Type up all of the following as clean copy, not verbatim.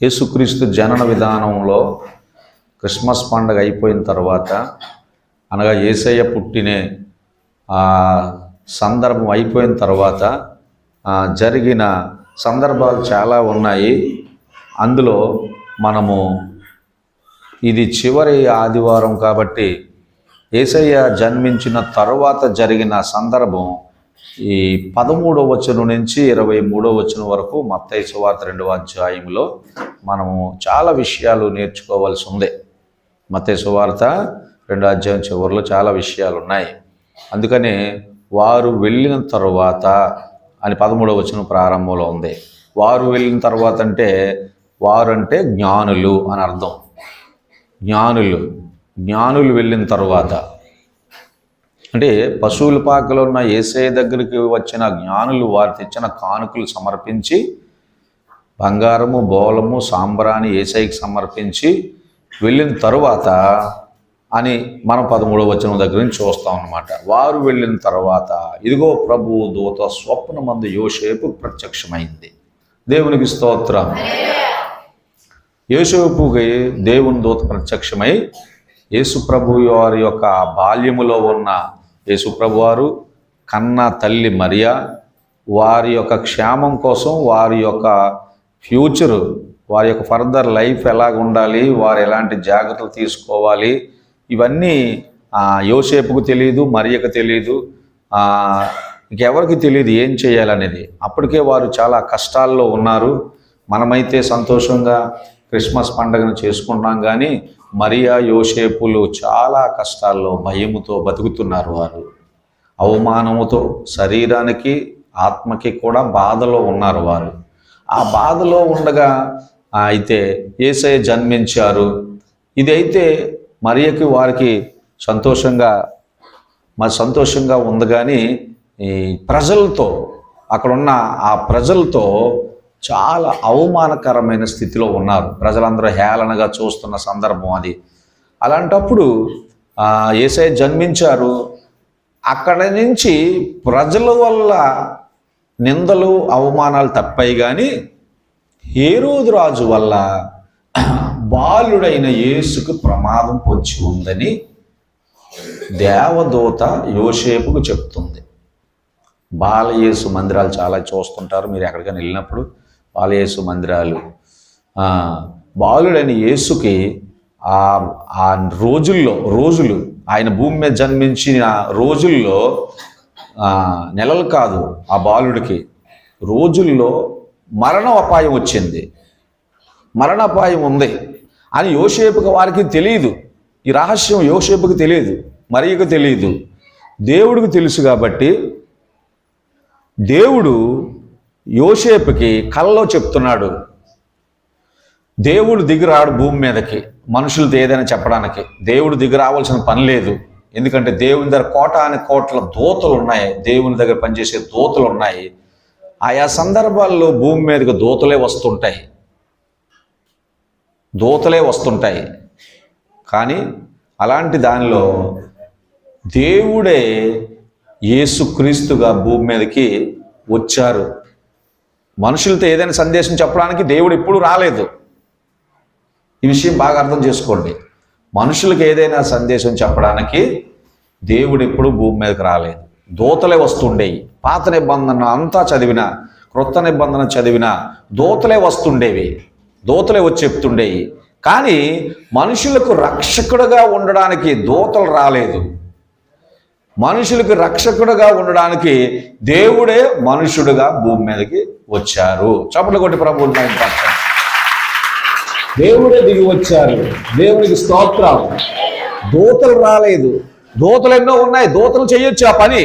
యేసుక్రీస్తు జనన విధానంలో క్రిస్మస్ పండుగ అయిపోయిన తర్వాత, అనగా యేసయ్య పుట్టిన సందర్భం అయిపోయిన తర్వాత జరిగిన సందర్భాలు చాలా ఉన్నాయి. అందులో మనము ఇది చివరి ఆదివారం కాబట్టి యేసయ్య జన్మించిన తరువాత జరిగిన సందర్భం ఈ 13వ వచనం నుంచి 23వ వచనం వరకు మత్తయి సువార్త 2వ అధ్యాయంలో మనము చాలా విషయాలు నేర్చుకోవాల్సి ఉంది. మత్తయి సువార్త 2వ అధ్యాయం చివరిలో చాలా విషయాలు ఉన్నాయి. అందుకనే వారు వెళ్ళిన తరువాత అని 13వ వచనం ప్రారంభంలో ఉంది. వారు వెళ్ళిన తర్వాత అంటే వారు అంటే జ్ఞానులు అని అర్థం. జ్ఞానులు వెళ్ళిన తరువాత అంటే పశువుల పాకలో ఉన్న యేసయ్య దగ్గరికి వచ్చిన జ్ఞానులు వారు తెచ్చిన కానుకలు సమర్పించి, బంగారము, బోలము, సాంబ్రాణి యేసయ్యకి సమర్పించి వెళ్ళిన తరువాత అని మనం 13వ వచనం దగ్గర నుంచి చూస్తాం అన్నమాట. వారు వెళ్ళిన తర్వాత ఇదిగో ప్రభువు దూత స్వప్నమందు యోసేపు ప్రత్యక్షమైంది. దేవునికి స్తోత్రం. యోసేపుకి దేవుని దూత ప్రత్యక్షమై యేసుప్రభు వారి యొక్క బాల్యములో ఉన్న యేసుప్రభు వారు కన్న తల్లి మరియా వారి యొక్క క్షేమం కోసం, వారి యొక్క ఫ్యూచరు, వారి యొక్క ఫర్దర్ లైఫ్ ఎలాగ ఉండాలి, వారు ఎలాంటి జాగ్రత్తలు తీసుకోవాలి, ఇవన్నీ యోసేపుకు తెలియదు, మరియకు తెలియదు, ఇంకెవరికి తెలియదు ఏం చేయాలనేది. అప్పటికే వారు చాలా కష్టాల్లో ఉన్నారు. మనమైతే సంతోషంగా క్రిస్మస్ పండుగను చేసుకుంటాం, కానీ మరియా యోసేపులు చాలా కష్టాల్లో భయముతో బతుకుతున్నారు. వారు అవమానముతో శరీరానికి ఆత్మకి కూడా బాధలో ఉన్నారు. వారు ఆ బాధలో ఉండగా అయితే యేసయ్య జన్మించారు. ఇదైతే మరియకి వారికి సంతోషంగా ఉంది. కానీ ఈ ప్రజలతో, అక్కడున్న ఆ ప్రజలతో చాలా అవమానకరమైన స్థితిలో ఉన్నారు. ప్రజలందరూ హేళనగా చూస్తున్న సందర్భం అది. అలాంటప్పుడు యేసయ్య జన్మించారు. అక్కడ నుంచి ప్రజల వల్ల నిందలు, అవమానాలు తప్పాయి. కానీ హేరోదు రాజు వల్ల బాలుడైన యేసుకు ప్రమాదం పొంచి ఉందని దేవదూత యోసేపుకు చెప్తుంది. బాలయేసు మందిరాలు చాలా చూస్తుంటారు మీరు ఎక్కడికైనా వెళ్ళినప్పుడు. బాలయేసు మందిరాలు, బాలుడైన యేసుకి ఆ రోజులు ఆయన భూమి మీద జన్మించిన రోజుల్లో, నెలలు కాదు, ఆ బాలుడికి రోజుల్లో మరణం అపాయం వచ్చింది. మరణాపాయం ఉంది అని యోసేపుకి వారికి తెలియదు. ఈ రహస్యం యోసేపుకి తెలియదు, మరియకు తెలియదు, దేవుడికి తెలుసు. కాబట్టి దేవుడు యోసేపుకి కలలో చెప్తున్నాడు. దేవుడు దిగిరాడు భూమి మీదకి మనుషులతో ఏదైనా చెప్పడానికి. దేవుడు దిగి రావాల్సిన పని లేదు. ఎందుకంటే దేవుని దగ్గర కోట్ల దూతలు ఉన్నాయి. దేవుని దగ్గర పనిచేసే దూతలు ఉన్నాయి. ఆయా సందర్భాల్లో భూమి మీదకి దూతలే వస్తుంటాయి. కానీ అలాంటి దానిలో దేవుడే యేసుక్రీస్తుగా భూమి మీదకి వచ్చారు. మనుషులతో ఏదైనా సందేశం చెప్పడానికి దేవుడు ఎప్పుడూ రాలేదు. ఈ విషయం బాగా అర్థం చేసుకోండి. మనుషులకు ఏదైనా సందేశం చెప్పడానికి దేవుడు ఎప్పుడూ భూమి మీదకి రాలేదు. దూతలే వస్తుండేవి. పాత నిబంధన అంతా చదివినా, క్రొత్త నిబంధన చదివినా దూతలే వస్తుండేవి, దూతలే వచ్చి చెప్తుండేవి. కానీ మనుషులకు రక్షకుడుగా ఉండడానికి దూతలు రాలేదు. మనుషులకు రక్షకుడుగా ఉండడానికి దేవుడే మనుషుడుగా భూమి మీదకి వచ్చారు. చప్పట్లు కొట్టి ప్రభువుని మహిమపరచండి. దేవుడే దిగి వచ్చారు. దేవునికి స్తోత్రం. దూతలు రాలేదు. దూతలు ఎన్నో ఉన్నాయి. దూతలు చేయొచ్చు ఆ పని.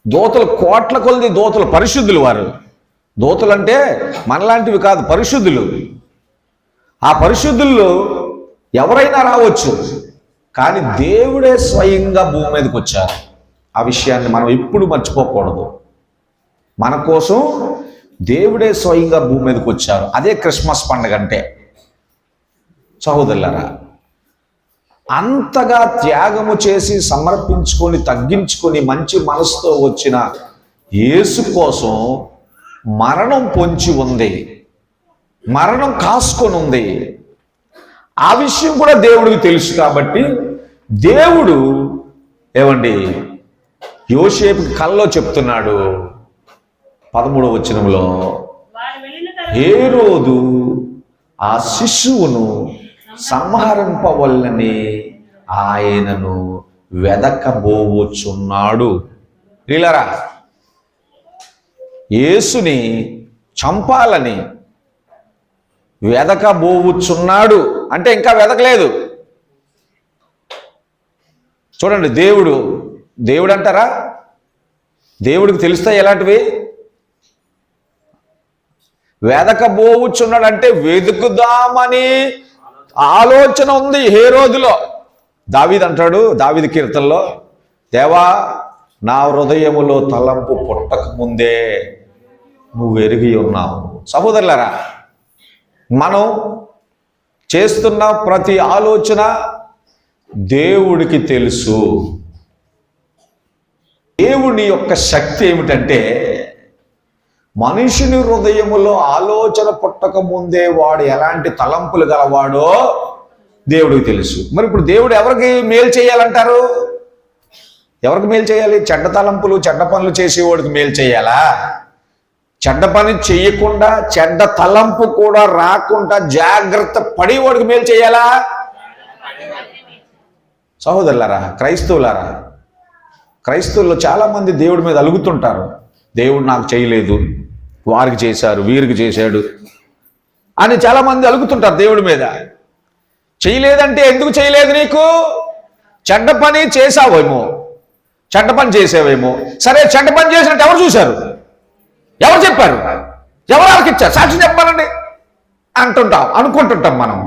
దూతలు కోట్ల కొలది దూతలు, పరిశుద్ధులు వారు. దూతలు అంటే మనలాంటివి కాదు, పరిశుద్ధులు. ఆ పరిశుద్ధుల్లో ఎవరైనా రావచ్చు. కానీ దేవుడే స్వయంగా భూమి మీదకి వచ్చారు. ఆ విషయాన్ని మనం ఎప్పుడు మర్చిపోకూడదు. మన కోసం దేవుడే స్వయంగా భూమి మీదకి వచ్చారు. అదే క్రిస్మస్ పండుగ అంటే. సహోదరులారా, అంతగా త్యాగము చేసి సమర్పించుకొని తగ్గించుకొని మంచి మనసుతో వచ్చిన యేసు కోసం మరణం పొంచి ఉంది. మరణం కాసుకొని ఉంది. ఆ విషయం కూడా దేవుడికి తెలుసు. కాబట్టి దేవుడు ఏమండి యోసేపుకి కల్లో చెప్తున్నాడు 13వ వచనంలో, హేరోదు ఆ శిశువును సంహరింపవల్లని ఆయనను వెదకబోచున్నాడు. వీళ్ళరా యేసుని చంపాలని వెదకబోచున్నాడు అంటే ఇంకా వెదకలేదు. చూడండి, దేవుడు అంటారా? దేవుడికి తెలుస్తాయి ఎలాంటివి? వెదకబోచున్నాడు అంటే వెతుకుదామని ఆలోచన ఉంది హేరోదులో. దావీదు అంటాడు, దావీదు కీర్తనలో, దేవా నా హృదయములో తలంపు పుట్టక ముందే నువ్వు ఎరిగి ఉన్నావు. సహోదరులారా, మనం చేస్తున్న ప్రతి ఆలోచన దేవుడికి తెలుసు. దేవుని యొక్క శక్తి ఏమిటంటే, మనుషుని హృదయములో ఆలోచన పుట్టక ముందే వాడు ఎలాంటి తలంపులు గలవాడో దేవుడికి తెలుసు. మరి ఇప్పుడు దేవుడు ఎవరికి మేలు చేయాలంటారు? ఎవరికి మేలు చేయాలి? చెడ్డ తలంపులు చెడ్డ పనులు చేసేవాడికి మేలు చేయాలా? చెడ్డ పని చేయకుండా చెడ్డ తలంపు కూడా రాకుండా జాగ్రత్త పడేవాడికి మేలు చేయాలా? సహోదరులారా, క్రైస్తవుల్లో చాలామంది దేవుడి మీద అలుగుతుంటారు. దేవుడు నాకు చేయలేదు, వారికి చేశారు, వీరికి చేశాడు అని చాలామంది అలుగుతుంటారు దేవుడి మీద. చేయలేదంటే ఎందుకు చేయలేదు? నీకు చెడ్డ పని చేసావేమో, చెడ్డ పని చేసావేమో. సరే, చెడ్డ పని చేసినట్టు ఎవరు చూశారు? ఎవరు చెప్పారు? ఎవరు ఆలకిచ్చారు? సాక్షి చెప్పాలండి అనుకుంటుంటాం మనం.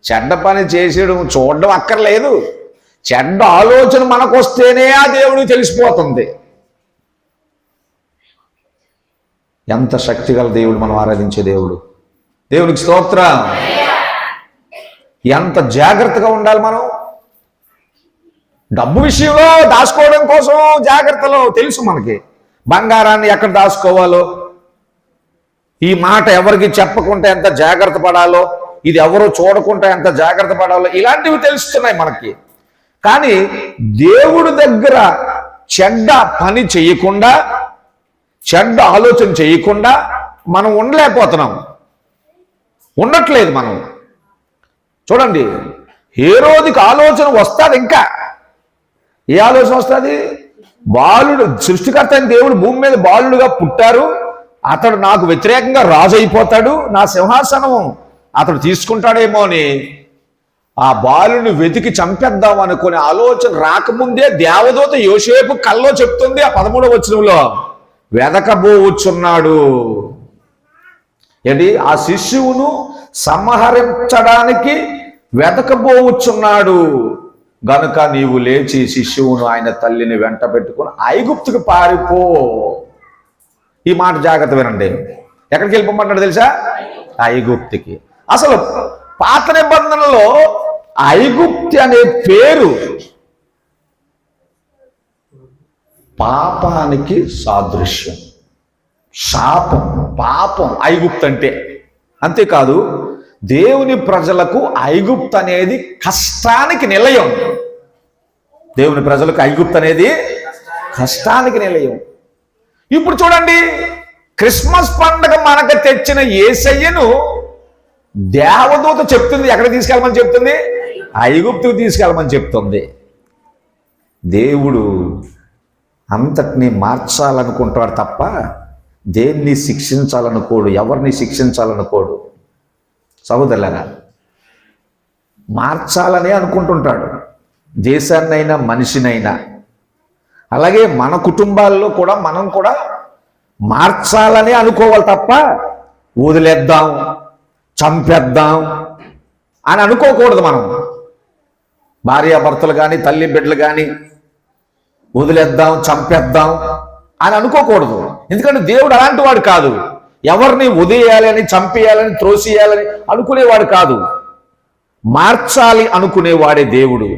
చెడ్డ పని చేసేయడం చూడడం అక్కర్లేదు. చెడ్డ ఆలోచన మనకు వస్తేనే ఆ దేవుడికి తెలిసిపోతుంది. ఎంత శక్తిగల దేవుడు మనం ఆరాధించే దేవుడు. దేవునికి స్తోత్రం. ఎంత జాగ్రత్తగా ఉండాలి మనం. డబ్బు విషయంలో దాచుకోవడం కోసం జాగ్రత్తలో తెలుసు మనకి. బంగారాన్ని ఎక్కడ దాచుకోవాలో, ఈ మాట ఎవరికి చెప్పకుండా ఎంత జాగ్రత్త పడాలో, ఇది ఎవరో చూడకుండా ఎంత జాగ్రత్త పడాలో, ఇలాంటివి తెలుస్తున్నాయి మనకి. కానీ దేవుడి దగ్గర చెడ్డ పని చేయకుండా, చెడ్డ ఆలోచన చేయకుండా మనం ఉండలేకపోతున్నాం, ఉండట్లేదు మనం. చూడండి, హేరోదుకి ఆలోచన వస్తుంది. ఇంకా ఏ ఆలోచన వస్తుంది? బాలుడు, సృష్టికర్త అయిన దేవుడు భూమి మీద బాలుడుగా పుట్టారు, అతడు నాకు వ్యతిరేకంగా రాజు అయిపోతాడు, నా సింహాసనం అతడు తీసుకుంటాడేమో అని ఆ బాలుని వెతికి చంపేద్దాం అనుకునే ఆలోచన రాకముందే దేవదూత యోసేపు కల్లో చెప్తుంది ఆ 13వ వచనంలో, వెదకబోచున్నాడు. ఏంటి? ఆ శిశువును సంహరించడానికి వెదకబోచున్నాడు గనుక నీవు లేచి శిశువును ఆయన తల్లిని వెంట పెట్టుకుని ఐగుప్తుకు పారిపో. ఈ మాట జాగ్రత్త వినండి. ఎక్కడికి వెళ్ళిపోమన్నాడు తెలుసా? ఐగుప్తుకి. అసలు పాత నిబంధనలో ఐగుప్తి అనే పేరు పాపానికి సాదృశ్యం, శాపం, పాపం ఐగుప్తు అంటే. అంతేకాదు, దేవుని ప్రజలకు ఐగుప్తు అనేది కష్టానికి నిలయం. దేవుని ప్రజలకు ఐగుప్తు అనేది కష్టానికి నిలయం. ఇప్పుడు చూడండి, క్రిస్మస్ పండుగ మనకు తెచ్చిన యేసయ్యను దేవదూత చెప్తుంది ఎక్కడ తీసుకెళ్ళమని చెప్తుంది? ఐగుప్తుకు తీసుకెళ్ళమని చెప్తుంది. దేవుడు అంతటినీ మార్చాలనుకుంటాడు తప్ప దేన్ని శిక్షించాలనుకోడు, ఎవరిని శిక్షించాలనుకోడు. సహోదరులారా, మార్చాలనే అనుకుంటుంటాడు, దేశాన్నైనా మనిషినైనా. అలాగే మన కుటుంబాల్లో కూడా మనం కూడా మార్చాలనే అనుకోవాలి తప్ప వదిలేద్దాం, చంపేద్దాం అని అనుకోకూడదు. మనం భార్యాభర్తలు కానీ తల్లి బిడ్డలు కానీ వదిలేద్దాం, చంపేద్దాం అని అనుకోకూడదు. ఎందుకంటే దేవుడు అలాంటి వాడు కాదు. ఎవరిని వదిలేయాలని, చంపేయాలని, త్రోసియాలని అనుకునేవాడు కాదు. మార్చాలి అనుకునేవాడే దేవుడు,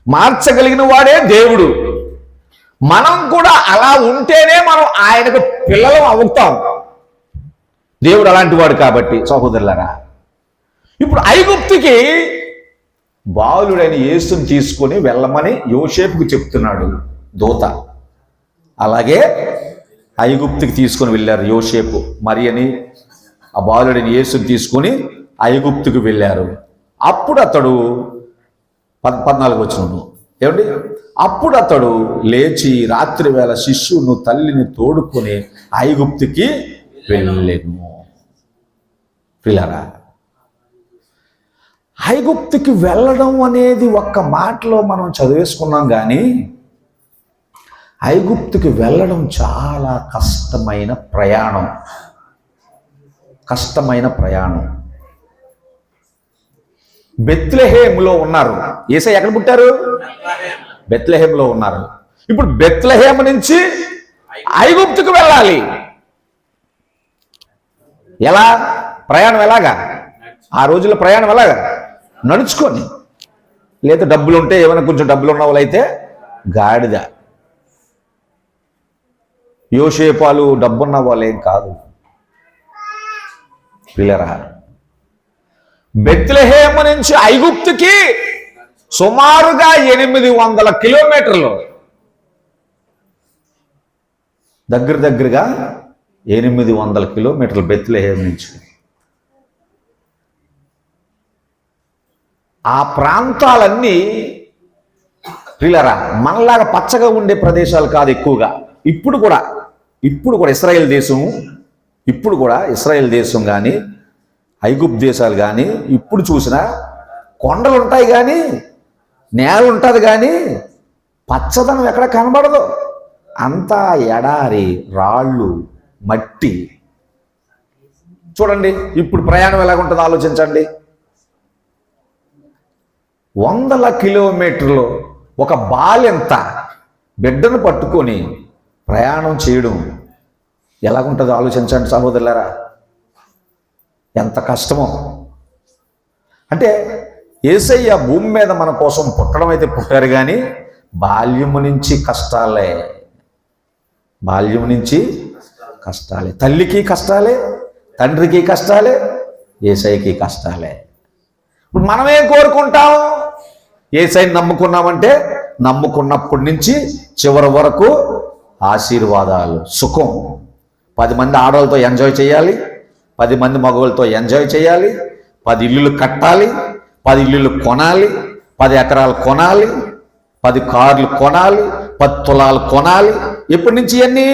మార్చగలిగిన వాడే దేవుడు. మనం కూడా అలా ఉంటేనే మనం ఆయనకు పిల్లలం అవుతాం. దేవుడు అలాంటి వాడు కాబట్టి సహోదరులారా. ఇప్పుడు ఐగుప్తుకి బాలుడైన యేసుని తీసుకొని వెళ్ళమని యోసేపుకు చెప్తున్నాడు దూత. అలాగే ఐగుప్తుకి తీసుకొని వెళ్ళారు యోసేపు మరియని, ఆ బాలుడైన యేసుని తీసుకొని ఐగుప్తుకు వెళ్ళారు. అప్పుడు అతడు 14 వచనం ఏమండి, అప్పుడు అతడు లేచి రాత్రి వేళ శిష్యును తల్లిని తోడుకొని ఐగుప్తుకి వెళ్ళెను. పిల్లరా, ఐగుప్తుకి వెళ్ళడం అనేది ఒక్క మాటలో మనం చదివేసుకున్నాం, కానీ ఐగుప్తుకి వెళ్ళడం చాలా కష్టమైన ప్రయాణం. బెత్లెహేములో ఉన్నారు. యేసయ్య ఎక్కడ పుట్టారు? బెత్లెహేములో ఉన్నారు. ఇప్పుడు బెత్లెహేము నుంచి ఐగుప్తుకు వెళ్ళాలి. ఎలా ప్రయాణం? ఎలాగా? ఆ రోజుల్లో ప్రయాణం ఎలాగా? నడుచుకొని, లేదా డబ్బులు ఉంటే, ఏమైనా కొంచెం డబ్బులు ఉన్న వాళ్ళైతే గాడిద. యోసేపాలు డబ్బున్న వాళ్ళేం కాదు పిల్లరా. బెత్లెహేము నుంచి ఐగుప్తుకి సుమారుగా 800 కిలోమీటర్లు, దగ్గరగా 800 కిలోమీటర్లు బెత్లెహేము నుంచి. ఆ ప్రాంతాలన్నీ పిల్లరా మనలాగా పచ్చగా ఉండే ప్రదేశాలు కాదు ఎక్కువగా. ఇప్పుడు కూడా ఇశ్రాయేల్ దేశం కానీ ఐగుప్తు దేశాలు కానీ ఇప్పుడు చూసినా కొండలు ఉంటాయి కానీ నేల ఉంటుంది, కానీ పచ్చదనం ఎక్కడ కనబడదు. అంతా ఎడారి, రాళ్ళు, మట్టి. చూడండి ఇప్పుడు ప్రయాణం ఎలాగుంటుందో ఆలోచించండి. 100 కిలోమీటర్లు ఒక బాలెంత బిడ్డను పట్టుకొని ప్రయాణం చేయడం ఎలాగుంటుందో ఆలోచించండి సహోదరులారా. ఎంత కష్టమో. అంటే యేసయ్య భూమి మీద మన కోసం పుట్టడం అయితే పుట్టారు, కానీ బాల్యము నుంచి కష్టాలే. తల్లికి కష్టాలే, తండ్రికి కష్టాలే, యేసయ్యకి కష్టాలే. ఇప్పుడు మనమేం కోరుకుంటాం? యేసయ్యని నమ్ముకున్నామంటే నమ్ముకున్నప్పటి నుంచి చివరి వరకు ఆశీర్వాదాలు, సుఖం. 10 మంది ఆడవాళ్ళతో ఎంజాయ్ చేయాలి, 10 మంది మగవాళ్ళతో ఎంజాయ్ చేయాలి, 10 ఇల్లులు కట్టాలి, 10 ఇల్లులు కొనాలి, 10 ఎకరాలు కొనాలి, 10 కార్లు కొనాలి, 10 తులాలు కొనాలి. ఎప్పటి నుంచి ఇవన్నీ?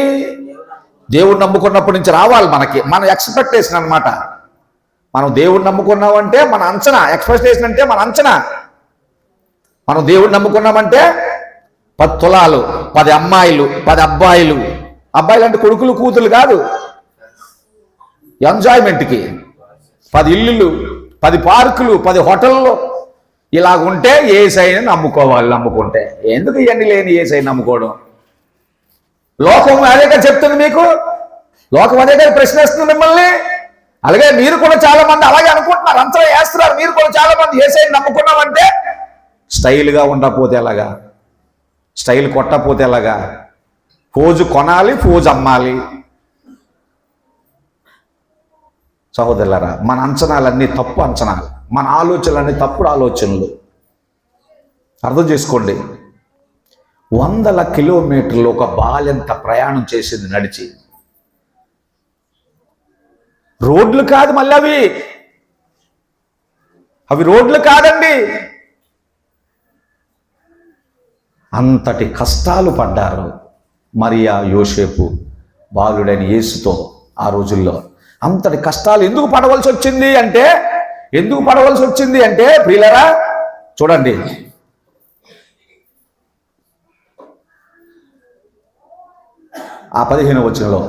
దేవుడు నమ్ముకున్నప్పటి నుంచి రావాలి మనకి. మన ఎక్స్పెక్టేషన్ అన్నమాట. మనం దేవుడు నమ్ముకున్నామంటే మన అంచనా, ఎక్స్పెక్టేషన్ అంటే మన అంచనా. మనం దేవుడు నమ్ముకున్నామంటే 10 తులాలు, 10 అమ్మాయిలు, 10 అబ్బాయిలు. అబ్బాయిలు అంటే కొడుకులు కూతురు కాదు, ఎంజాయ్మెంట్కి 10 ఇల్లులు, 10 పార్కులు, 10 హోటళ్ళు. ఇలాగుంటే యేసయ్యని నమ్ముకుంటే. ఎందుకు ఇవన్నీ లేని యేసయ్యని నమ్ముకోవడం? లోకం అదేగా చెప్తుంది మీకు, లోకం అదేగా ప్రశ్నిస్తుంది మిమ్మల్ని. అలాగే మీరు కూడా చాలా మంది అలాగే అనుకుంటున్నారు, అంతలో వేస్తున్నారు. మీరు కూడా చాలా మంది యేసయ్యని నమ్ముకున్నామంటే స్టైల్గా ఉండకపోతే ఎలాగా, స్టైల్ కొట్టకపోతే ఎలాగా, ఫోజు కొనాలి, ఫోజు అమ్మాలి. సహోదరులారా, మన అంచనాలన్నీ తప్పు అంచనాలు, మన ఆలోచనలన్నీ తప్పుడు ఆలోచనలు. అర్థం చేసుకోండి. 100 కిలోమీటర్లు ఒక బాలెంత ప్రయాణం చేసింది నడిచి. రోడ్లు కాదు, మళ్ళీ అవి రోడ్లు కాదండి. అంతటి కష్టాలు పడ్డారు మరియా, యోసేపు బాలుడైన యేసుతో. ఆ రోజుల్లో అంతటి కష్టాలు ఎందుకు పడవలసి వచ్చింది అంటే ప్రియులరా చూడండి, ఆ 15వ వచనంలో,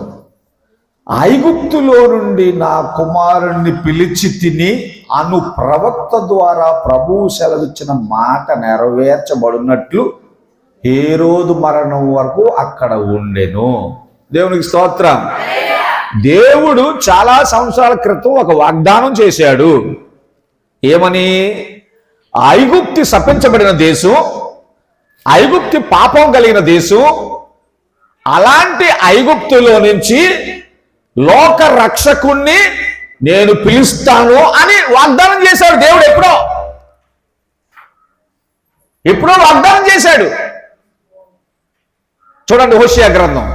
ఐగుప్తులో నుండి నా కుమారుణ్ణి పిలిచి తిని అను ప్రవక్త ద్వారా ప్రభువు సెలవిచ్చిన మాట నెరవేర్చబడినట్లు హేరోదు మరణం వరకు అక్కడ ఉండెను. దేవునికి స్తోత్రం. దేవుడు చాలా సంవత్సరాల క్రితం ఒక వాగ్దానం చేశాడు. ఏమని? ఐగుప్తి శపించబడిన దేశం, ఐగుప్తి పాపం కలిగిన దేశం, అలాంటి ఐగుప్తులో నుంచి లోక రక్షకుణ్ణి నేను పిలుస్తాను అని వాగ్దానం చేశాడు దేవుడు. ఎప్పుడో వాగ్దానం చేశాడు. చూడండి హోషేయ గ్రంథం,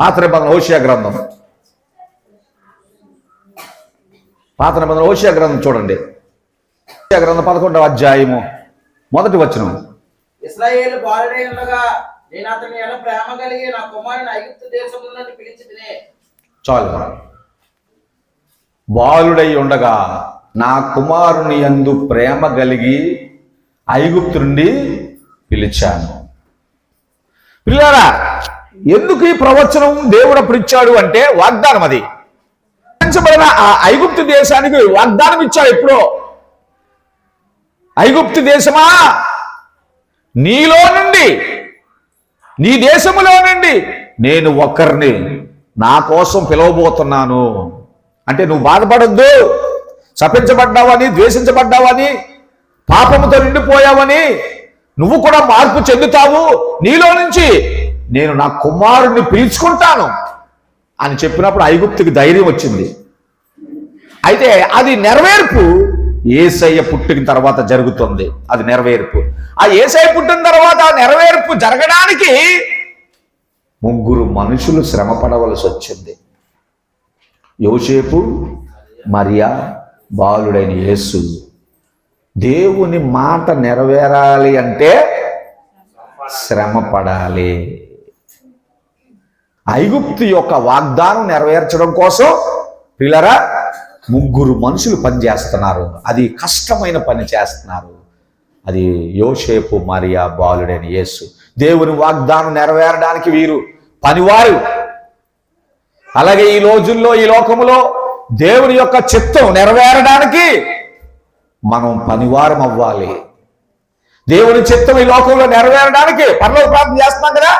పాత నిబంధన హోషేయ గ్రంథం, హోషేయ గ్రంథం చూడండి. హోషేయ గ్రంథం 11వ అధ్యాయము 1వ వచనం. ఇశ్రాయేలు బాలుడై ఉండగా నేను అతని ఎలా ప్రేమ కలిగి నా కుమారుని ఐగుప్తు దేశము నుండి పిలిచితిని. చాలు. బాలుడై ఉండగా నా కుమారుని యందు ప్రేమ కలిగి ఐగుప్తు నుండి పిలిచాను. పిల్లారా, ఎందుకు ఈ ప్రవచనం దేవుడు అప్పుడు ఇచ్చాడు అంటే వాగ్దానం. అది పెంచబడిన ఆ ఐగుప్తు దేశానికి వాగ్దానం ఇచ్చాడు ఎప్పుడో. ఐగుప్తు దేశమా, నీలో నుండి, నీ దేశములో నుండి నేను ఒకరిని నా కోసం పిలవబోతున్నాను. అంటే నువ్వు బాధపడద్దు, శపించబడ్డావని, ద్వేషించబడ్డావని, పాపముతో నిండిపోయావని, నువ్వు కూడా మార్పు చెందుతావు, నీలో నుంచి నేను నా కుమారుడిని పిలుచుకుంటాను అని చెప్పినప్పుడు ఐగుప్తుకి ధైర్యం వచ్చింది. అయితే అది నెరవేర్పు యేసయ్య పుట్టిన తర్వాత జరుగుతుంది. అది నెరవేర్పు. ఆ యేసయ్య పుట్టిన తర్వాత నెరవేర్పు జరగడానికి 3 మనుషులు శ్రమ పడవలసి వచ్చింది. యోసేపు, మరియా, బాలుడైన యేసు. దేవుని మాట నెరవేరాలి అంటే శ్రమ పడాలి. ఐగుప్తు యొక్క వాగ్దానం నెరవేర్చడం కోసం పిల్లరా 3 మనుషులు పనిచేస్తున్నారు. అది కష్టమైన పని చేస్తున్నారు. అది యోసేపు, మరియా, బాలుడైన యేసు. దేవుని వాగ్దానం నెరవేరడానికి వీరు పనివారు. అలాగే ఈ రోజుల్లో, ఈ లోకములో దేవుని యొక్క చిత్తం నెరవేరడానికి మనం పనివారం అవ్వాలి. దేవుని చిత్తం ఈ లోకంలో నెరవేరడానికి పరలోక ప్రార్థన చేస్తున్నాం కదా.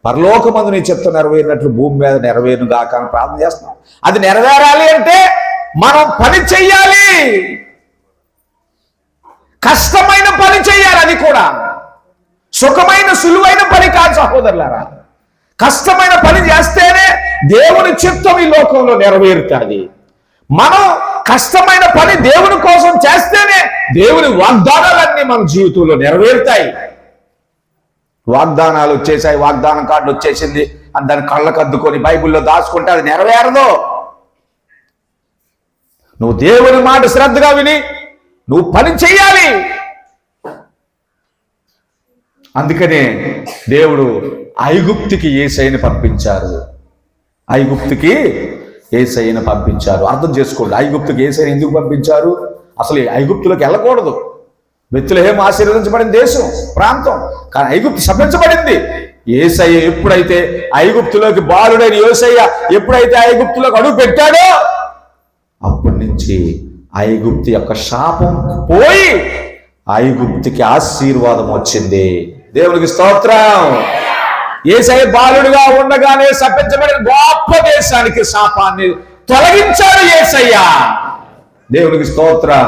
పరలోకమందు నీ చిత్తం నెరవేరినట్లు భూమి మీద నెరవేరును గాక అని ప్రార్థన చేస్తున్నాం. అది నెరవేరాలి అంటే మనం పని చెయ్యాలి. కష్టమైన పని చెయ్యాలి. అది కూడా సుఖమైన సులువైన పని కాదు సహోదరులారా. కష్టమైన పని చేస్తేనే దేవుని చిత్తం ఈ లోకంలో నెరవేరుతుంది. మనం కష్టమైన పని దేవుని కోసం చేస్తేనే దేవుని వాగ్దానాలన్నీ మన జీవితంలో నెరవేరుతాయి. వాగ్దానాలు వచ్చేసాయి, వాగ్దానం కార్డు వచ్చేసింది అని దాన్ని కళ్ళకు అద్దుకొని బైబిల్లో దాచుకుంటే అది నెరవేరదు. నువ్వు దేవుని మాట శ్రద్ధగా విని నువ్వు పని చెయ్యాలి. అందుకనే దేవుడు ఐగుప్తుకి యేసయ్యను పంపించారు. ఐగుప్తుకి యేసయ్యను పంపించారు. అర్థం చేసుకోండి, ఐగుప్తుకి యేసయ్యను ఎందుకు పంపించారు? అసలు ఐగుప్తులోకి వెళ్ళకూడదు. బెత్లెహేము ఆశీర్వదించబడిన దేశం, ప్రాంతం, కానీ ఐగుప్తు శపించబడింది. యేసయ్య ఎప్పుడైతే ఐగుప్తులోకి, బాలుడైన యేసయ్య ఎప్పుడైతే ఐగుప్తులోకి అడుగు పెట్టాడో అప్పటి నుంచి ఐగుప్తు యొక్క శాపం పోయి ఐగుప్తుకి ఆశీర్వాదం వచ్చింది. దేవునికి స్తోత్రం. యేసయ్య బాలుడుగా ఉండగానే శపించబడిన గొప్ప దేశానికి శాపాన్ని తొలగించాడు యేసయ్య. దేవునికి స్తోత్రం.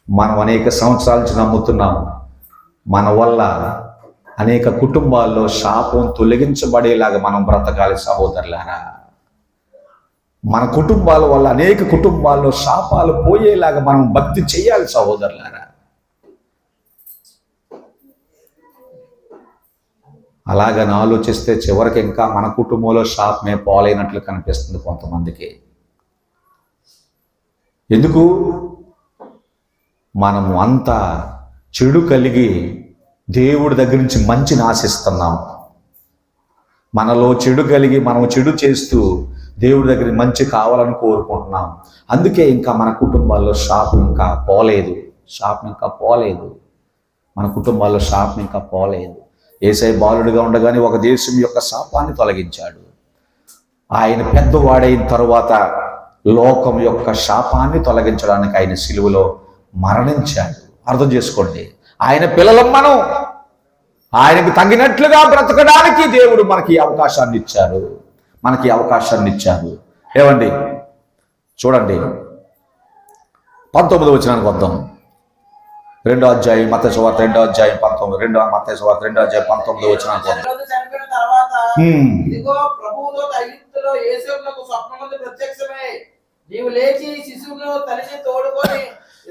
మనం అనేక సంవత్సరాల నుంచి నమ్ముతున్నాం, మన వల్ల అనేక కుటుంబాల్లో శాపం తొలగించబడేలాగా మనం బ్రతకాలి సహోదరులారా. మన కుటుంబాల వల్ల అనేక కుటుంబాల్లో శాపాలు పోయేలాగా మనం భక్తి చేయాలి సహోదరులారా. అలాగని ఆలోచిస్తే చివరికి ఇంకా మన కుటుంబంలో శాపమే పోలైనట్లు కనిపిస్తుంది కొంతమందికి. ఎందుకు? మనము అంతా చెడు కలిగి దేవుడి దగ్గర నుంచి మంచిని ఆశిస్తున్నాం. మనలో చెడు కలిగి మనం చెడు చేస్తూ దేవుడి దగ్గర మంచి కావాలని కోరుకుంటున్నాం. అందుకే ఇంకా మన కుటుంబాల్లో శాపం ఇంకా పోలేదు. మన కుటుంబాల్లో శాపం ఇంకా పోలేదు. యేసయ్య బాలుడిగా ఉండగానే ఒక దేశం యొక్క శాపాన్ని తొలగించాడు. ఆయన పెద్దవాడైన తరువాత లోకం యొక్క శాపాన్ని తొలగించడానికి ఆయన సిలువలో మరణించాడు. అర్థం చేసుకోండి, ఆయన పిల్లలం మనం. ఆయనకు తగినట్లుగా బ్రతకడానికి దేవుడు మనకి అవకాశాన్ని ఇచ్చారు. ఏమండి, చూడండి 19వ వచనానికి వద్దాం. 2వ అధ్యాయం మత్తయి సువార్త 2వ అధ్యాయం 19, 2వ మత్తయి సువార్త 2వ అధ్యాయం 19వ వచనానికి వద్దాం. చనిపోయిన తర్వాత ఇదిగో ప్రభువు దూత ఐగుప్తులో యోసేపునకు స్వప్నమందు ప్రత్యక్షమై, నీవు లేచి శిశువును తల్లిని తోడుకొని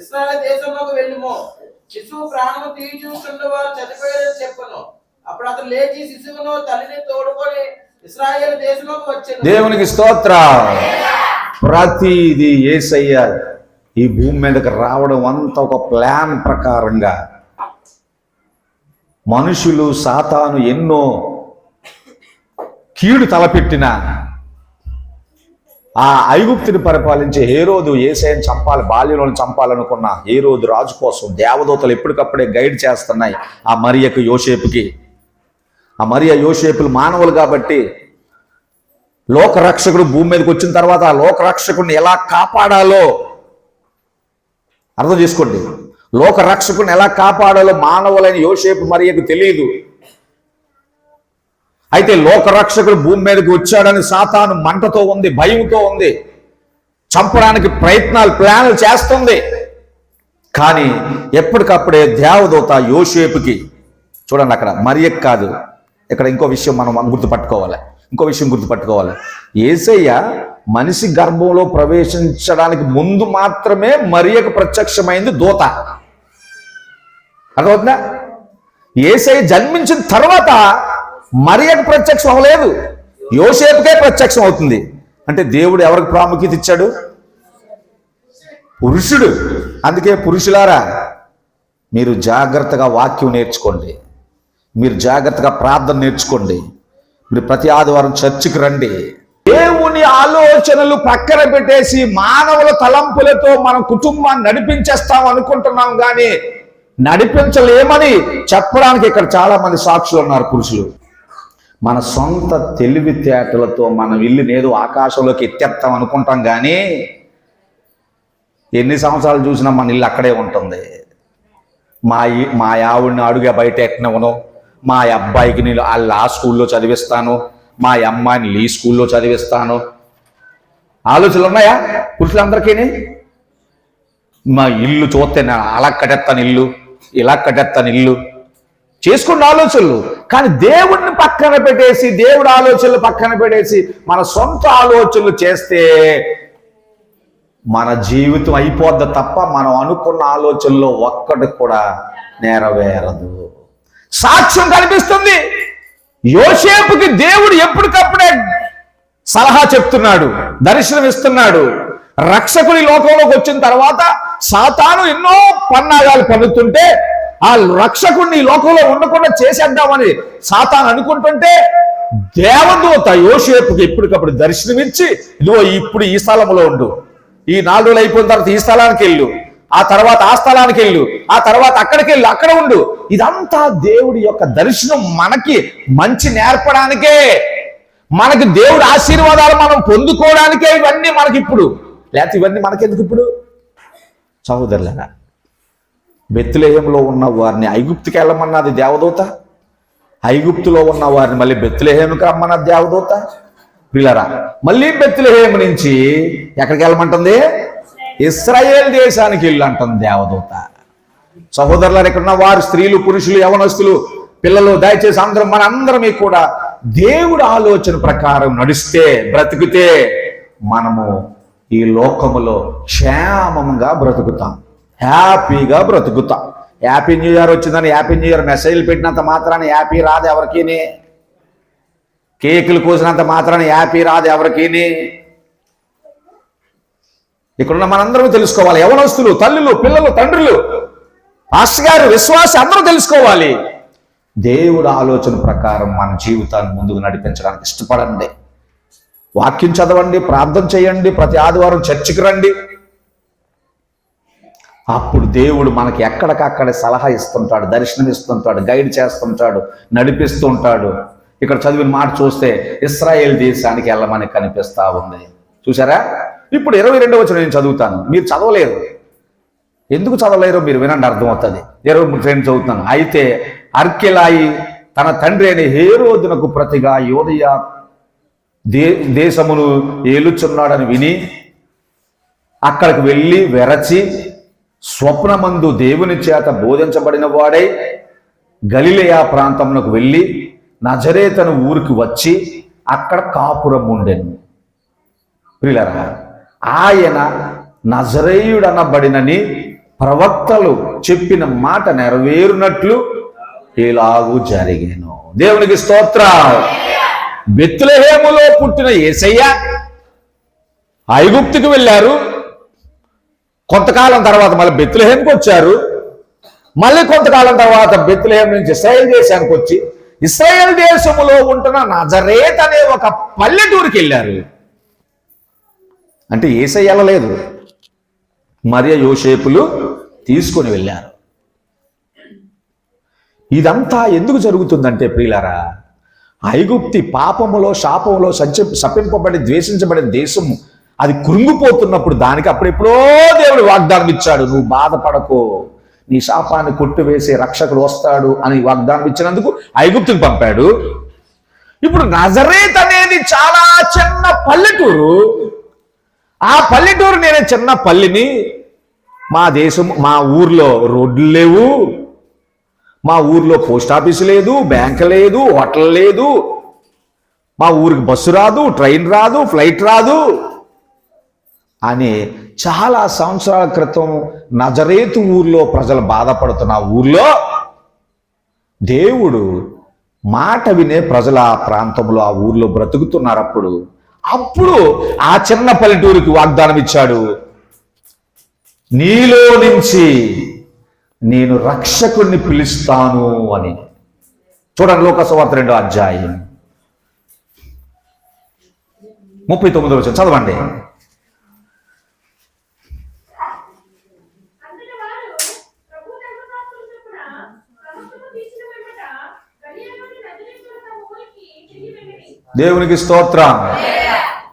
ఇశ్రాయేలు దేశంలోకి వెళ్ళుము, శిశువు ప్రాణము తీయి చూస్తుండే వారు చనిపోయారని చెప్పను. అప్పుడు అతను లేచి శిశువును తల్లిని తోడుకొని ఇశ్రాయేలు దేశంలోకి వచ్చాను. దేవునికి స్తోత్ర. ప్రతిది యేసయ్య ఈ భూమి మీదకి రావడం అంతా ఒక ప్లాన్ ప్రకారంగా. మనుషులు సాతాను ఎన్నో కీడు తలపెట్టిన ఆ ఐగుప్తుని పరిపాలించే హేరోదు యేసయ్యను చంపాలి, బాల్యంలోని చంపాలనుకున్న హేరోదు రాజు కోసం దేవదూతలు ఎప్పటికప్పుడే గైడ్ చేస్తున్నాయి ఆ మరియకు యోసేపుకి. ఆ మరియ యోసేపులు మానవులు కాబట్టి లోకరక్షకుడు భూమి మీదకి వచ్చిన తర్వాత ఆ లోకరక్షకుడిని ఎలా కాపాడాలో అర్థం చేసుకోండి. లోకరక్షకుడిని ఎలా కాపాడాలో మానవులైన యోసేపు మరియకు తెలియదు. అయితే లోకరక్షకుడు భూమి మీదకి వచ్చాడని సాతాను మంటతో ఉంది, భయంతో ఉంది, చంపడానికి ప్లాన్లు చేస్తుంది. కానీ ఎప్పటికప్పుడే దేవదూత యోసేపుకి, చూడండి అక్కడ మరియకు కాదు, ఇక్కడ ఇంకో విషయం మనం గుర్తుపట్టుకోవాలి. యేసయ్య మనిషి గర్భంలో ప్రవేశించడానికి ముందు మాత్రమే మరియకు ప్రత్యక్షమైంది దూత. అర్థమవుతుందా? యేసయ్య జన్మించిన తర్వాత మరియకు ప్రత్యక్షం అవ్వలేదు, యోసేపుకే ప్రత్యక్షం అవుతుంది. అంటే దేవుడు ఎవరికి ప్రాముఖ్యత ఇచ్చాడు? పురుషుడు. అందుకే పురుషులారా, మీరు జాగ్రత్తగా వాక్యం నేర్చుకోండి, మీరు జాగ్రత్తగా ప్రార్థన నేర్చుకోండి, మీరు ప్రతి ఆదివారం చర్చికి రండి. దేవుని ఆలోచనలు పక్కన పెట్టేసి మానవుల తలంపులతో మన కుటుంబాన్ని నడిపించేస్తాం అనుకుంటున్నాం, కానీ నడిపించలేమని చెప్పడానికి ఇక్కడ చాలా మంది సాక్షులు ఉన్నారు. పురుషులు మన సొంత తెలివితేటలతో మనం ఇల్లుని ఏదో ఆకాశంలోకి ఎత్తేస్తాం అనుకుంటాం, కానీ ఎన్ని సంవత్సరాలు చూసినా మన ఇల్లు అక్కడే ఉంటుంది. మా ఆవిడని అడుగే బయట ఎక్కనివ్వను, మా అబ్బాయికి నేను ఆ స్కూల్లో చదివిస్తాను, మా అమ్మాయిని ఈ స్కూల్లో చదివిస్తాను. ఆలోచనలు ఉన్నాయా పురుషులందరికీ? మా ఇల్లు చూస్తే అలా కట్టేస్తాను ఇల్లు, ఇలా కట్టేస్తాను ఇల్లు, చేసుకున్న ఆలోచనలు. కానీ దేవుడిని పక్కన పెట్టేసి, దేవుడి ఆలోచనలు పక్కన పెట్టేసి మన సొంత ఆలోచనలు చేస్తే మన జీవితం అయిపోద్ది తప్ప మనం అనుకున్న ఆలోచనలో ఒక్కటి కూడా నెరవేరదు. సాక్ష్యం కనిపిస్తుంది. యోసేపుకి దేవుడు ఎప్పటికప్పుడే సలహా చెప్తున్నాడు, దర్శనం ఇస్తున్నాడు. రక్షకుడి లోకంలోకి వచ్చిన తర్వాత సాతాను ఎన్నో పన్నాగాలు పన్నుతుంటే ఆ రక్షకుడిని ఈ లోకంలో ఉండకుండా చేసేద్దామని సాతాను అనుకుంటుంటే దేవదూత యోసేపుకి ఎప్పటికప్పుడు దర్శనమిచ్చి, ఇదిగో ఇప్పుడు ఈ స్థలంలో ఉండు, ఈ 4 రోజులు అయిపోయిన తర్వాత ఈ స్థలానికి వెళ్ళు, ఆ తర్వాత ఆ స్థలానికి వెళ్ళు, ఆ తర్వాత అక్కడికి వెళ్ళు, అక్కడ ఉండు. ఇదంతా దేవుడి యొక్క దర్శనం మనకి మంచి నేర్పడానికే, మనకి దేవుడి ఆశీర్వాదాలు మనం పొందుకోవడానికే ఇవన్నీ మనకి ఇప్పుడు. లేకపోతే ఇవన్నీ మనకెందుకు ఇప్పుడు? సహోదరులారా, బెత్లెహేములో ఉన్న వారిని ఐగుప్తుకి వెళ్ళమన్నది దేవదూత, ఐగుప్తులో ఉన్న వారిని మళ్ళీ బెత్లెహేముకి రమ్మన్నది దేవదూత. పిల్లరా, మళ్ళీ బెత్లెహేము నుంచి ఎక్కడికి వెళ్ళమంటుంది? ఇశ్రాయేల్ దేశానికి వెళ్ళు అంటుంది దేవదూత. సహోదరులారు, ఇక్కడ ఉన్న వారు స్త్రీలు, పురుషులు, యవనస్తులు, పిల్లలు, దయచేసి అందరం మనందరం కూడా దేవుడి ఆలోచన ప్రకారం నడిస్తే, బ్రతికితే మనము ఈ లోకములో క్షేమంగా బ్రతుకుతాం, హ్యాపీగా బ్రతుకుతాం. హ్యాపీ న్యూ ఇయర్ వచ్చిందని హ్యాపీ న్యూ ఇయర్ మెసేజ్లు పెట్టినంత మాత్రాన్ని హ్యాపీ రాదు ఎవరికీని, కేకులు కోసినంత మాత్రాన్ని హ్యాపీ రాదు ఎవరికీని. ఇక్కడున్న మనందరూ తెలుసుకోవాలి, యవనస్తులు, తల్లులు, పిల్లలు, తండ్రులు, పాస్టర్ గారు, విశ్వాసి అందరూ తెలుసుకోవాలి. దేవుడి ఆలోచన ప్రకారం మన జీవితాన్ని ముందుకు నడిపించడానికి ఇష్టపడండి. వాక్యం చదవండి, ప్రార్థన చేయండి, ప్రతి ఆదివారం చర్చికి రండి. అప్పుడు దేవుడు మనకి ఎక్కడికక్కడే సలహా ఇస్తుంటాడు, దర్శనం ఇస్తుంటాడు, గైడ్ చేస్తుంటాడు, నడిపిస్తుంటాడు. ఇక్కడ చదివిన మాట చూస్తే ఇశ్రాయేల్ దేశానికి వెళ్ళమని కనిపిస్తా ఉంది. చూసారా? ఇప్పుడు 22వ వచనం నేను చదువుతాను, మీరు చదవలేరు. ఎందుకు చదవలేరో మీరు వినండి, అర్థమవుతుంది. 22 చదువుతాను. అయితే అర్కెలాయి తన తండ్రి అయిన హేరోదునకు ప్రతిగా యోదయ దేశమును ఏలుచున్నాడని విని అక్కడికి వెళ్ళి వెరచి స్వప్నమందు దేవుని చేత బోధించబడిన వాడై గలిలయ ప్రాంతమునకు వెళ్ళి నజరేతను ఊరికి వచ్చి అక్కడ కాపురం ఉండెను. ప్రియులారా, ఆయన నజరేయుడనబడినని ప్రవక్తలు చెప్పిన మాట నెరవేరునట్లు ఇలాగూ జరిగేను. దేవునికి స్తోత్రం. బెత్లెహేములో పుట్టిన యేసయ్య ఐగుప్తుకు వెళ్ళారు. కొంతకాలం తర్వాత మళ్ళీ బెత్లెహేముకి వచ్చారు. మళ్ళీ కొంతకాలం తర్వాత బెత్లెహేం నుంచి ఇశ్రాయేల్ దేశానికి వచ్చి ఇశ్రాయేల్ దేశములో ఉంటున్న నజరేత్ అనే ఒక పల్లెటూరుకి వెళ్ళారు. అంటే యేసయ్య వెళ్ళలేదు, మరియ యోసేపులు తీసుకొని వెళ్ళారు. ఇదంతా ఎందుకు జరుగుతుందంటే ప్రియులారా, ఐగుప్తి పాపములో శాపములో శపింపబడి ద్వేషించబడిన దేశము అది కృంగిపోతున్నప్పుడు దానికి అప్పుడెప్పుడో దేవుడు వాగ్దానం ఇచ్చాడు, నువ్వు బాధపడకో, నీ శాపాన్ని కొట్టివేసే రక్షకుడు వస్తాడు అని వాగ్దానం ఇచ్చినందుకు ఐగుప్తుకు పంపాడు. ఇప్పుడు నజరేత్ అనేది చాలా చిన్న పల్లెటూరు. ఆ పల్లెటూరు నేను చిన్న పల్లెని, మా దేశం మా ఊర్లో రోడ్లు లేవు, మా ఊర్లో పోస్ట్ ఆఫీసు లేదు, బ్యాంక్ లేదు, హోటల్ లేదు, మా ఊరికి బస్సు రాదు, ట్రైన్ రాదు, ఫ్లైట్ రాదు అని చాలా సంవత్సరాల క్రితం నజరేతు ఊర్లో ప్రజలు బాధపడుతున్న ఊర్లో దేవుడు మాట వినే ప్రజలు ఆ ప్రాంతంలో ఆ ఊర్లో బ్రతుకుతున్నారు. అప్పుడు ఆ చిన్న పల్లెటూరికి వాగ్దానం ఇచ్చాడు, నీలో నుంచి నేను రక్షకుడిని పిలుస్తాను అని. చూడండి, లోకసువార్త 2వ అధ్యాయం 39వ వచనం చదవండి. దేవునికి స్తోత్రం.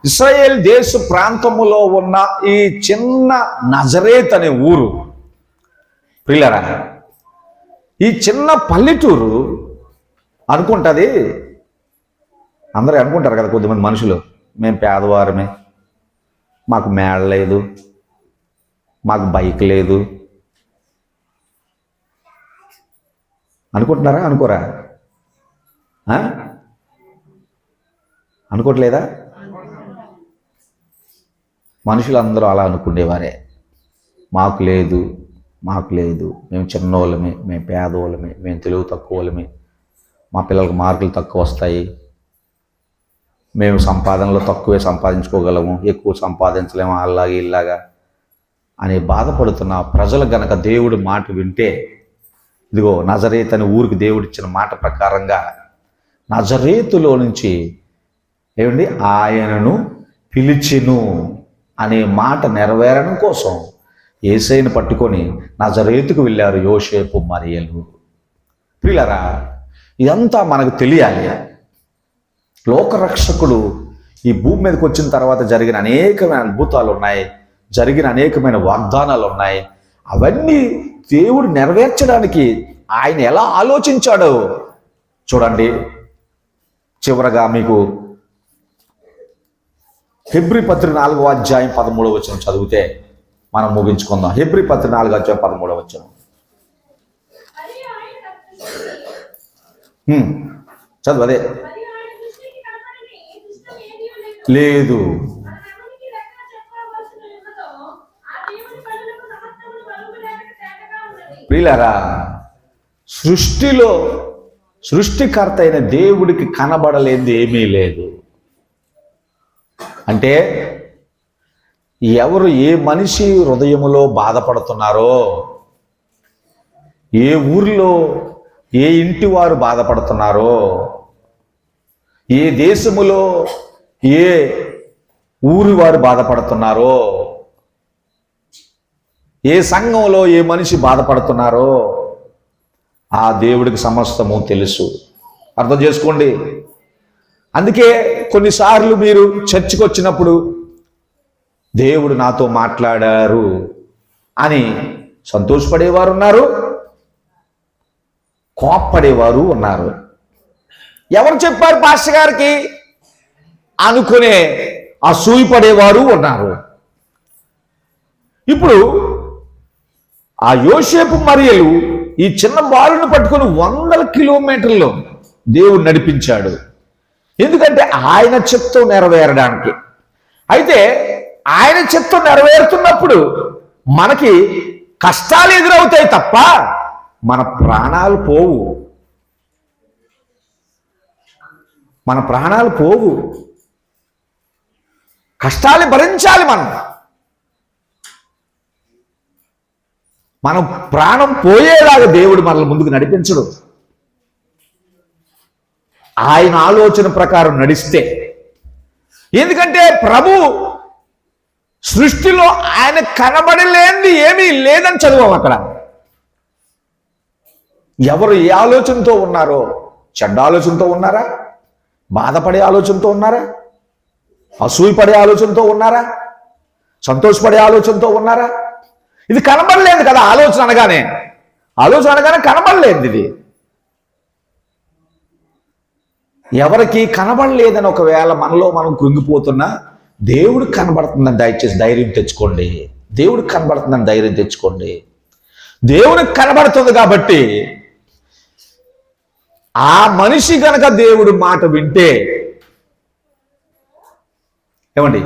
ఇశ్రాయేల్ దేశ ప్రాంతములో ఉన్న ఈ చిన్న నజరేత్ అనే ఊరు ప్రియులారా, ఈ చిన్న పల్లెటూరు అనుకుంటుంది, అందరూ అనుకుంటారు కదా కొద్దిమంది మనుషులు, మేము పేదవారమే, మాకు మేడ లేదు, మాకు బైక్ లేదు అనుకుంటున్నారా? అనుకోరా? అనుకోవట్లేదా? మనుషులందరూ అలా అనుకునేవారే, మాకు లేదు, మాకు లేదు, మేము చిన్నోళ్ళమే, మేము పేదవాళ్ళమే, మేము తెలివి తక్కువ వాళ్ళమే, మా పిల్లలకు మార్కులు తక్కువ వస్తాయి, మేము సంపాదనలో తక్కువే సంపాదించుకోగలము, ఎక్కువ సంపాదించలేము, అలాగే ఇలాగా అని బాధపడుతున్న ప్రజలు గనక దేవుడి మాట వింటే, ఇదిగో నజరేత్ అనే ఊరికి దేవుడిచ్చిన మాట ప్రకారంగా నజరేతులో నుంచి ఏమండి ఆయనను పిలిచెను అనే మాట నెరవేరడం కోసం యేసయ్యను పట్టుకొని నజరేతుకు వెళ్ళారు యోసేపు మరియలు. ప్రియులారా, ఇదంతా మనకు తెలియాలి. లోకరక్షకుడు ఈ భూమి మీదకి వచ్చిన తర్వాత జరిగిన అనేకమైన అద్భుతాలు ఉన్నాయి, జరిగిన అనేకమైన వాగ్దానాలు ఉన్నాయి. అవన్నీ దేవుడు నెరవేర్చడానికి ఆయన ఎలా ఆలోచించాడో చూడండి. చివరగా మీకు హెబ్రీ పత్రిక 4వ అధ్యాయం 13వ వచనం చదివితే మనం ముగించుకుందాం. హెబ్రీ పత్రిక 4వ అధ్యాయం 13వ వచనం చదువు. అదే లేదు, ప్రియులారా, సృష్టిలో సృష్టికర్త అయిన దేవుడికి కనబడలేనిది ఏమీ లేదు. అంటే ఎవరు ఏ మనిషి హృదయములో బాధపడుతున్నారో, ఏ ఊరిలో ఏ ఇంటి వారు బాధపడుతున్నారో, ఏ దేశములో ఏ ఊరి వారు బాధపడుతున్నారో, ఏ సంఘంలో ఏ మనిషి బాధపడుతున్నారో ఆ దేవుడికి సమస్తము తెలుసు. అర్థం చేసుకోండి. అందుకే కొన్నిసార్లు మీరు చర్చికి వచ్చినప్పుడు దేవుడు నాతో మాట్లాడారు అని సంతోషపడేవారు ఉన్నారు, కోప్పడేవారు ఉన్నారు. ఎవరు చెప్పారు పాస్టర్ గారికి అనుకునే అసూయపడేవారు ఉన్నారు. ఇప్పుడు ఆ యోసేపు మరియలు ఈ చిన్న బాలుని పట్టుకొని 100 కిలోమీటర్లు దేవుడు నడిపించాడు. ఎందుకంటే ఆయన చిత్తం నెరవేరడానికి. అయితే ఆయన చిత్తం నెరవేరుతున్నప్పుడు మనకి కష్టాలు ఎదురవుతాయి తప్ప మన ప్రాణాలు పోవు. మన ప్రాణాలు పోవు. కష్టాలు భరించాలి. మనం ప్రాణం పోయేలాగా దేవుడు మనల్ని ముందుకు నడిపించడు. ఆయన ఆలోచన ప్రకారం నడిస్తే. ఎందుకంటే ప్రభు సృష్టిలో ఆయన కనబడలేనిది ఏమీ లేదని చదువాం అక్కడ. ఎవరు ఏ ఆలోచనతో ఉన్నారో, చెడ్డ ఆలోచనతో ఉన్నారా, బాధపడే ఆలోచనతో ఉన్నారా, అసూయపడే ఆలోచనతో ఉన్నారా, సంతోషపడే ఆలోచనతో ఉన్నారా? ఇది కనబడలేదు కదా. ఆలోచన అనగానే కనబడలేదు. ఇది ఎవరికి కనబడలేదని ఒకవేళ మనలో మనం కృంగిపోతున్నా, దేవుడికి కనబడుతుందని దయచేసి ధైర్యం తెచ్చుకోండి. దేవుడికి కనబడుతుందని ధైర్యం తెచ్చుకోండి. దేవుడికి కనబడుతుంది కాబట్టి ఆ మనిషి గనక దేవుడు మాట వింటే, ఏమండి,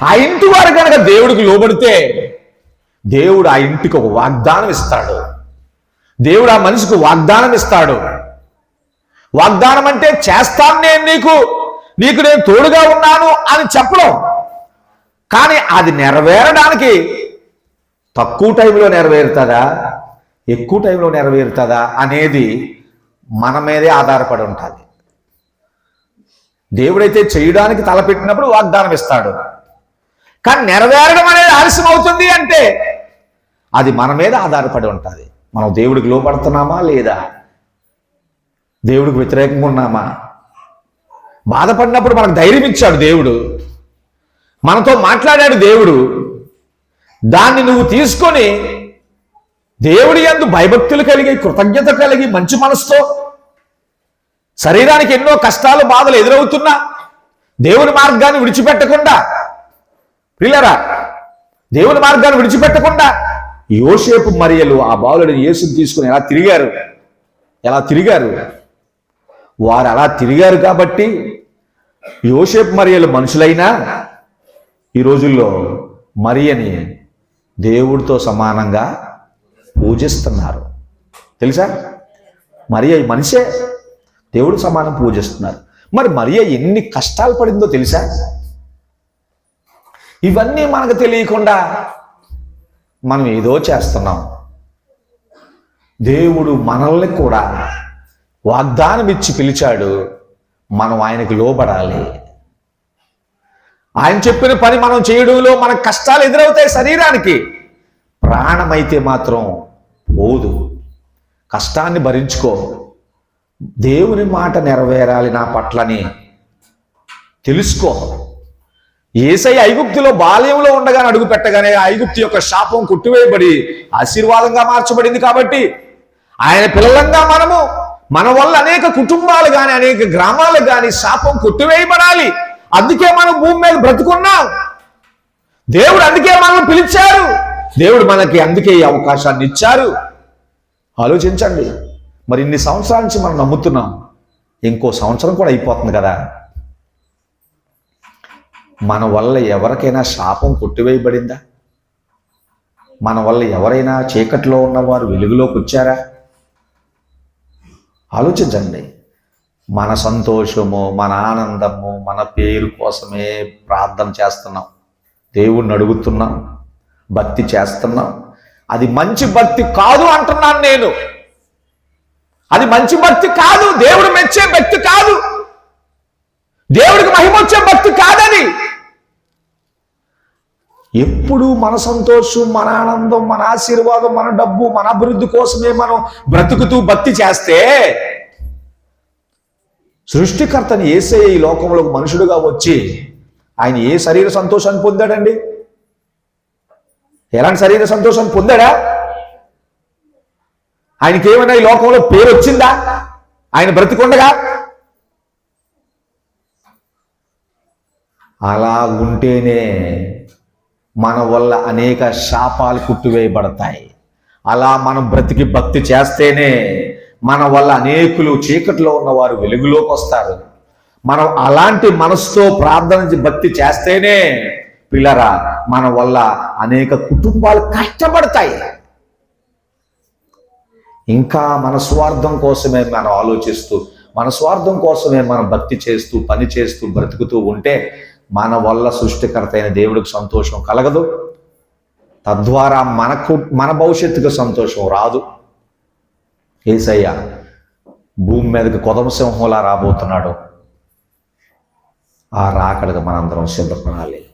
ఆ ఇంటి వారు కనుక దేవుడికి లోబడితే దేవుడు ఆ ఇంటికి ఒక వాగ్దానం ఇస్తాడు. దేవుడు ఆ మనిషికి వాగ్దానం ఇస్తాడు. వాగ్దానం అంటే చేస్తాను నేను, నీకు నేను తోడుగా ఉన్నాను అని చెప్పడం. కానీ అది నెరవేరడానికి తక్కువ టైంలో నెరవేరుతుందా, ఎక్కువ టైంలో నెరవేరుతుందా అనేది మన మీదే ఆధారపడి ఉంటుంది. దేవుడైతే చేయడానికి తలపెట్టినప్పుడు వాగ్దానం ఇస్తాడు. కానీ నెరవేరడం అనేది ఆలస్యం అవుతుంది అంటే అది మన మీద ఆధారపడి ఉంటుంది. మనం దేవుడికి లోపడుతున్నామా లేదా, దేవుడికి వ్యతిరేకంగా ఉన్నామా? బాధపడినప్పుడు మనకు ధైర్యం ఇచ్చాడు దేవుడు, మనతో మాట్లాడాడు దేవుడు. దాన్ని నువ్వు తీసుకొని దేవుడి యందు భయభక్తులు కలిగి, కృతజ్ఞత కలిగి, మంచి మనసుతో, శరీరానికి ఎన్నో కష్టాలు బాధలు ఎదురవుతున్నా దేవుని మార్గాన్ని విడిచిపెట్టకుండా, ప్రియులారా, దేవుని మార్గాన్ని విడిచిపెట్టకుండా యోసేపు మరియలు ఆ బాలుడిని యేసుని తీసుకుని ఎలా తిరిగారు. వారు అలా తిరిగారు కాబట్టి యోసేపు మరియలు మనుషులైనా ఈ రోజుల్లో మరియని దేవుడితో సమానంగా పూజిస్తున్నారు. తెలుసా? మరియ మనిషే, దేవుడు సమానం పూజిస్తున్నారు. మరి మరియ ఎన్ని కష్టాలు పడిందో తెలుసా? ఇవన్నీ మనకు తెలియకుండా మనం ఏదో చేస్తున్నాం. దేవుడు మనల్ని కూడా వాగ్దానం ఇచ్చి పిలిచాడు. మనం ఆయనకు లోబడాలి. ఆయన చెప్పిన పని మనం చేయడంలో మనకు కష్టాలు ఎదురవుతాయి శరీరానికి. ప్రాణమైతే మాత్రం పోదు. కష్టాన్ని భరించుకో. దేవుని మాట నెరవేరాలి నా పట్లని తెలుసుకో. యేసయ్య ఐగుప్తులో బాల్యంలో ఉండగానే అడుగు పెట్టగానే ఐగుప్తు యొక్క శాపం కొట్టివేయబడి ఆశీర్వాదంగా మార్చబడింది. కాబట్టి ఆయన పిల్లలంగా మన వల్ల అనేక కుటుంబాలు కానీ, అనేక గ్రామాలు కానీ శాపం కొట్టివేయబడాలి. అందుకే మనం భూమి మీద బ్రతుకున్నాం. దేవుడు అందుకే మనం పిలిచారు. దేవుడు మనకి అందుకే ఈ అవకాశాన్ని ఇచ్చారు. ఆలోచించండి. మరి ఇన్ని సంవత్సరాల నుంచి మనం నమ్ముతున్నాం, ఇంకో సంవత్సరం కూడా అయిపోతుంది కదా. మన వల్ల ఎవరికైనా శాపం కొట్టివేయబడిందా? మన వల్ల ఎవరైనా చీకట్లో ఉన్నవారు వెలుగులోకి వచ్చారా? ఆలోచించండి. మన సంతోషము, మన ఆనందము, మన పేరు కోసమే ప్రార్థన చేస్తున్నాం, దేవుణ్ణి అడుగుతున్నాం, భక్తి చేస్తున్నాం. అది మంచి భక్తి కాదు అంటున్నాను నేను. అది మంచి భక్తి కాదు. దేవుడు మెచ్చే భక్తి కాదు. దేవుడికి మహిమ వచ్చే భక్తి కాదని. ఎప్పుడు మన సంతోషం, మన ఆనందం, మన ఆశీర్వాదం, మన డబ్బు, మన అభివృద్ధి కోసమే మనం బ్రతుకుతూ భక్తి చేస్తే, సృష్టికర్తని యేసయ్య ఈ లోకంలోకి మనుషుడుగా వచ్చి ఆయన ఏ శరీర సంతోషాన్ని పొందాడండి? ఎలాంటి శరీర సంతోషాన్ని పొందాడా? ఆయనకి ఏమైనా ఈ లోకంలో పేరు వచ్చిందా ఆయన బ్రతికుండగా? అలా ఉంటేనే మన వల్ల అనేక శాపాలు కుట్టివేయబడతాయి. అలా మనం బ్రతికి భక్తి చేస్తేనే మన వల్ల అనేకులు చీకట్లో ఉన్నవారు వెలుగులోకి వస్తారు. మనం అలాంటి మనసుతో ప్రార్థన భక్తి చేస్తేనే పిల్లరా మన వల్ల అనేక కుటుంబాలు కష్టపడతాయి. ఇంకా మన స్వార్థం కోసమే మనం ఆలోచిస్తూ, మన స్వార్థం కోసమే మనం భక్తి చేస్తూ, పని చేస్తూ, బ్రతుకుతూ ఉంటే మన వల్ల సృష్టికర్త అయిన దేవుడికి సంతోషం కలగదు. తద్వారా మన భవిష్యత్తుకు సంతోషం రాదు. యేసయ్య భూమి మీదకి కొదమ సింహంలా రాబోతున్నాడు. ఆ రాకడకు మనందరం సిద్ధపడాలి.